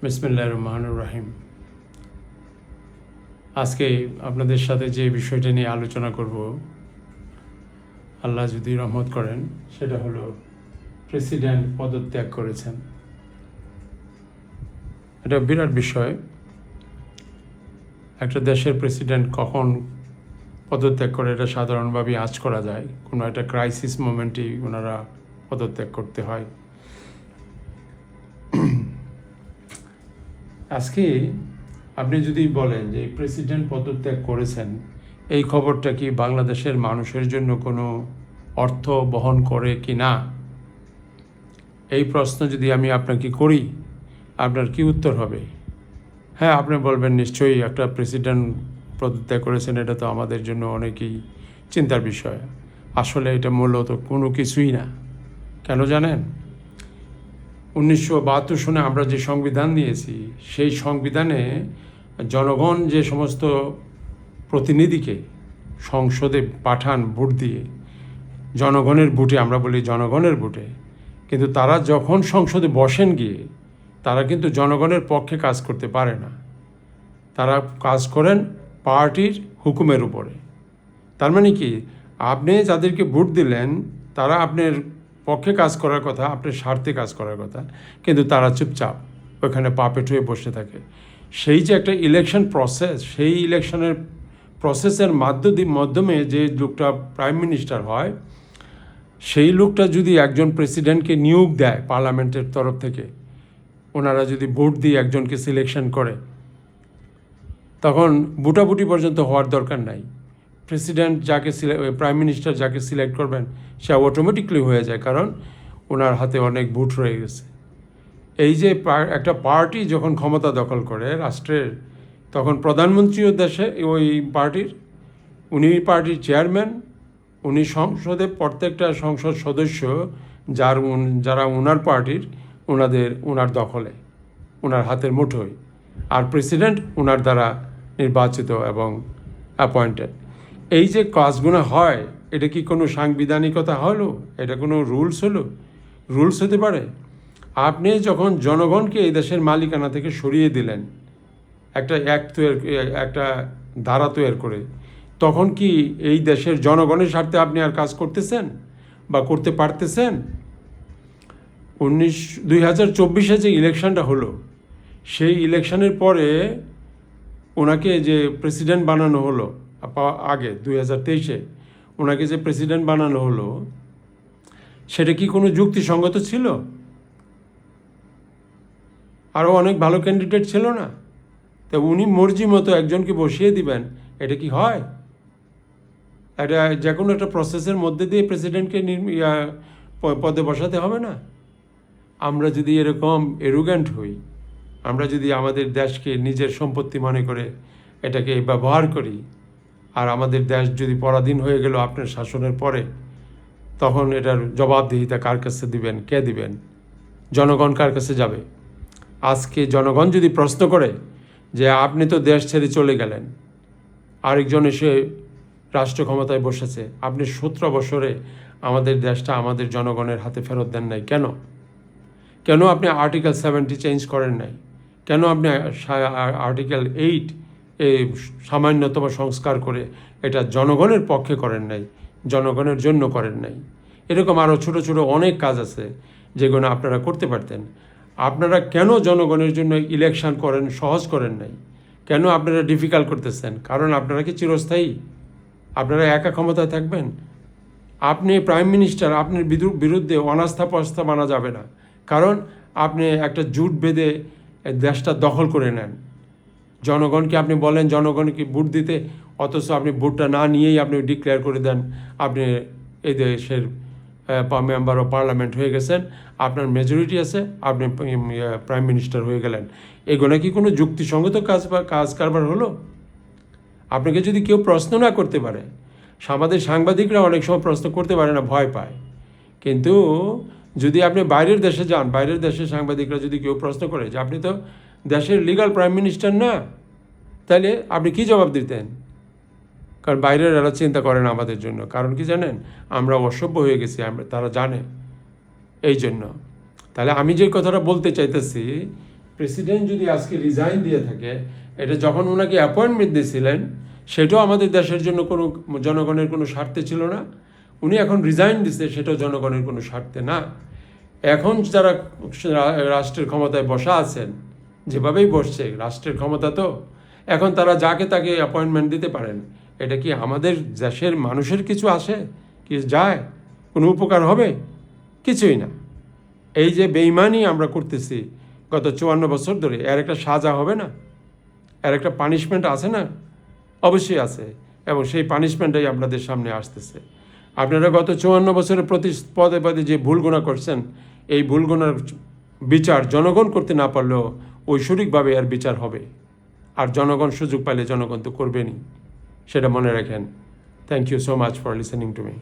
বিসমিল্লাহির রহমানির রহিম। আজকে আপনাদের সাথে যে বিষয়টা নিয়ে আলোচনা করব, আল্লাহ যদি রহমত করেন, সেটা হলো প্রেসিডেন্ট পদত্যাগ করেছেন। এটা বিরাট বিষয়। একটা দেশের প্রেসিডেন্ট কখন পদত্যাগ করে এটা সাধারণভাবে আঁচ করা যায়। কোনো একটা ক্রাইসিস মোমেন্টেই ওনারা পদত্যাগ করতে হয়। আজকে আপনি যদি বলেন যে প্রেসিডেন্ট পদত্যাগ করেছেন, এই খবরটা কি বাংলাদেশের মানুষের জন্য কোনো অর্থ বহন করে কি না, এই প্রশ্ন যদি আমি আপনাকে করি, আপনার কি উত্তর হবে? হ্যাঁ, আপনি বলবেন নিশ্চয়ই একটা প্রেসিডেন্ট পদত্যাগ করেছেন, এটা তো আমাদের জন্য অনেকই চিন্তার বিষয়। আসলে এটা মূলত কোনো কিছুই না। কেন জানেন? 1972 সনে আমরা যে সংবিধান দিয়েছি, সেই সংবিধানে জনগণ যে সমস্ত প্রতিনিধিকে সংসদে পাঠান ভোট দিয়ে, জনগণের ভোটে, আমরা বলি জনগণের ভোটে, কিন্তু তারা যখন সংসদে বসেন গিয়ে, তারা কিন্তু জনগণের পক্ষে কাজ করতে পারে না। তারা কাজ করেন পার্টির হুকুমের উপরে। তার মানে কি, আপনি যাদেরকে ভোট দিলেন তারা আপনার পক্ষে কাজ করার কথা, আপনার স্বার্থে কাজ করার কথা, কিন্তু তারা চুপচাপ ওখানে পাপেট হয়ে বসে থাকে। সেই যে একটা ইলেকশন প্রসেস, সেই ইলেকশনের প্রসেসের মাধ্যমে যে লোকটা প্রাইম মিনিস্টার হয়, সেই লোকটা যদি একজন প্রেসিডেন্টকে নিয়োগ দেয় পার্লামেন্টের তরফ থেকে, ওনারা যদি ভোট দিয়ে একজনকে সিলেকশন করে, তখন ভোটাভুটি পর্যন্ত হওয়ার দরকার নাই। প্রেসিডেন্ট যাকে প্রাইম মিনিস্টার যাকে সিলেক্ট করবেন, সে অটোমেটিকলি হয়ে যায়, কারণ ওনার হাতে অনেক ভোট রয়ে গেছে। এই যে একটা পার্টি যখন ক্ষমতা দখল করে রাষ্ট্রের, তখন প্রধানমন্ত্রীও দেশে ওই পার্টির, উনি পার্টির চেয়ারম্যান, উনি সংসদে প্রত্যেকটা সংসদ সদস্য যারা ওনার পার্টির, ওনার দখলে, ওনার হাতের মুঠোয়। আর প্রেসিডেন্ট ওনার দ্বারা নির্বাচিত এবং অ্যাপয়েন্টেড। এই যে কাজগুলো হয়, এটা কি কোনো সাংবিধানিকতা হলো? এটা কোনো রুলস হলো? রুলস হতে পারে? আপনি যখন জনগণকে এই দেশের মালিকানা থেকে সরিয়ে দিলেন একটা ধারা তৈরি করে, তখন কি এই দেশের জনগণের স্বার্থে আপনি আর কাজ করতেছেন বা করতে পারতেছেন? 2024 যে ইলেকশনটা হলো, সেই ইলেকশনের পরে ওনাকে যে প্রেসিডেন্ট বানানো হলো, আগে 2023-এ ওনাকে যে প্রেসিডেন্ট বানানো হলো, সেটা কি কোনো যুক্তিসঙ্গত ছিল? আরও অনেক ভালো ক্যান্ডিডেট ছিল না? তা উনি মর্জি মতো একজনকে বসিয়ে দিবেন, এটা কি হয়? এটা যে কোনো একটা প্রসেসের মধ্যে দিয়ে প্রেসিডেন্টকে পদে বসাতে হবে না? আমরা যদি এরকম এরোগ্যান্ট হই, আমরা যদি আমাদের দেশকে নিজের সম্পত্তি মনে করে এটাকে ব্যবহার করি, আর আমাদের দেশ যদি পরাধীন হয়ে গেল আপনার শাসনের পরে, তখন এটার জবাবদিহিতা কার কাছে দিবেন? কে দিবেন? জনগণ কার কাছে যাবে? আজকে জনগণ যদি প্রশ্ন করে যে আপনি তো দেশ ছেড়ে চলে গেলেন, আরেকজন এসে রাষ্ট্র ক্ষমতায় বসেছে, আপনি 17 বছরে আমাদের দেশটা আমাদের জনগণের হাতে ফেরত দেন নাই কেন? কেন আপনি আর্টিকেল 70 চেঞ্জ করেন নাই? কেন আপনি আর্টিকেল 8 এই সামান্যতম সংস্কার করে এটা জনগণের পক্ষে করেন নাই, জনগণের জন্য করেন নাই? এরকম আরও ছোট ছোট অনেক কাজ আছে যেগুলো আপনারা করতে পারতেন। আপনারা কেন জনগণের জন্য ইলেকশন করেন, সহজ করেন নাই? কেন আপনারা ডিফিকাল্ট করতেছেন? কারণ আপনারা কি চিরস্থায়ী? আপনারা একা ক্ষমতায় থাকবেন? আপনি প্রাইম মিনিস্টার, আপনার বিরুদ্ধে অনাস্থা প্রস্তাব আনা যাবে না, কারণ আপনি একটা জুট বেঁধে দেশটা দখল করে নেন। জনগণকে আপনি বলেন জনগণকে ভোট দিতে, অথচ আপনি ভোটটা না নিয়েই আপনি ডিক্লেয়ার করে দেন আপনি এই দেশের মেম্বার অফ পার্লামেন্ট হয়ে গেছেন, আপনার মেজরিটি আছে, আপনি প্রাইম মিনিস্টার হয়ে গেলেন। এগুলো কি কোনো যুক্তিসঙ্গত কাজ কারবার হলো? আপনাকে যদি কেউ প্রশ্ন না করতে পারে, আমাদের সাংবাদিকরা অনেক সময় প্রশ্ন করতে পারে না, ভয় পায়, কিন্তু যদি আপনি বাইরের দেশে যান, বাইরের দেশের সাংবাদিকরা যদি কেউ প্রশ্ন করে যে আপনি তো দেশের লিগাল প্রাইম মিনিস্টার না, তাহলে আপনি কি জবাব দিতেন? কারণ বাইরের এরা চিন্তা করে না আমাদের জন্য। কারণ কি জানেন? আমরা অসভ্য হয়ে গেছি, তারা জানে এই জন্য। তাহলে আমি যে কথাটা বলতে চাইতেছি প্রেসিডেন্ট যদি আজকে রিজাইন দিয়ে থাকে, এটা যখন ওনাকে অ্যাপয়েন্টমেন্ট দিয়েছিলেন সেটাও আমাদের দেশের জন্য কোনো জনগণের কোনো স্বার্থে ছিল না। উনি এখন রিজাইন দিচ্ছে, সেটাও জনগণের কোনো স্বার্থে না। এখন যারা রাষ্ট্রের ক্ষমতায় বসা আছেন, যেভাবেই বসছে রাষ্ট্রের ক্ষমতা, তো এখন তারা যাকে তাকে অ্যাপয়েন্টমেন্ট দিতে পারেন। এটা কি আমাদের দেশের মানুষের কিছু আসে কি যায়? কোনো উপকার হবে? কিছুই না। এই যে বেইমানি আমরা করতেছি গত 54 বছর ধরে, এর একটা সাজা হবে না? এর একটা পানিশমেন্ট আছে না? অবশ্যই আছে, এবং সেই পানিশমেন্টটাই আপনাদের সামনে আসতেছে। আপনারা গত 54 বছরে প্রতি পদে পদে যে ভুলগুণা করছেন, এই ভুলগুণার বিচার জনগণ করতে না পারলেও ঐশ্বরিকভাবে এর বিচার হবে। আর জনগণ সুযোগ পাইলে জনগণ তো করবেনই, সেটা মনে রাখেন। Thank you so much for listening to me.